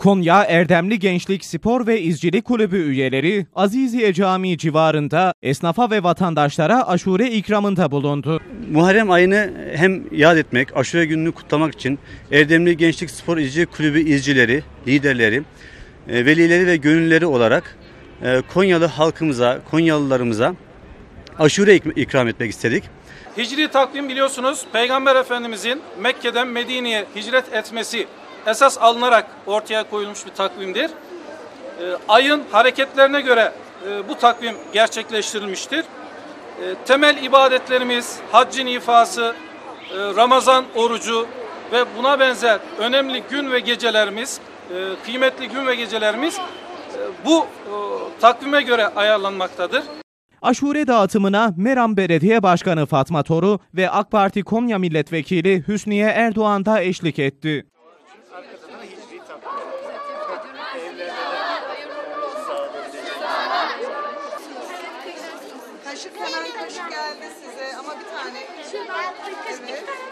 Konya Erdemli Gençlik Spor ve İzcilik Kulübü üyeleri Aziziye Camii civarında esnafa ve vatandaşlara aşure ikramında bulundu. Muharrem ayını hem yad etmek, aşure gününü kutlamak için Erdemli Gençlik Spor İzcilik Kulübü izcileri, liderleri, velileri ve gönüllüleri olarak Konyalı halkımıza, Konyalılarımıza aşure ikram etmek istedik. Hicri takvim biliyorsunuz Peygamber Efendimizin Mekke'den Medine'ye hicret etmesi esas alınarak ortaya koyulmuş bir takvimdir. Ayın hareketlerine göre bu takvim gerçekleştirilmiştir. Temel ibadetlerimiz, haccın ifası, Ramazan orucu ve buna benzer önemli gün ve gecelerimiz, kıymetli gün ve gecelerimiz bu takvime göre ayarlanmaktadır. Aşure dağıtımına Meram Belediye Başkanı Fatma Toru ve AK Parti Konya Milletvekili Hüsniye Erdoğan da eşlik etti. Kaşık hemen kaşık geldi size ama bir tane. Evet.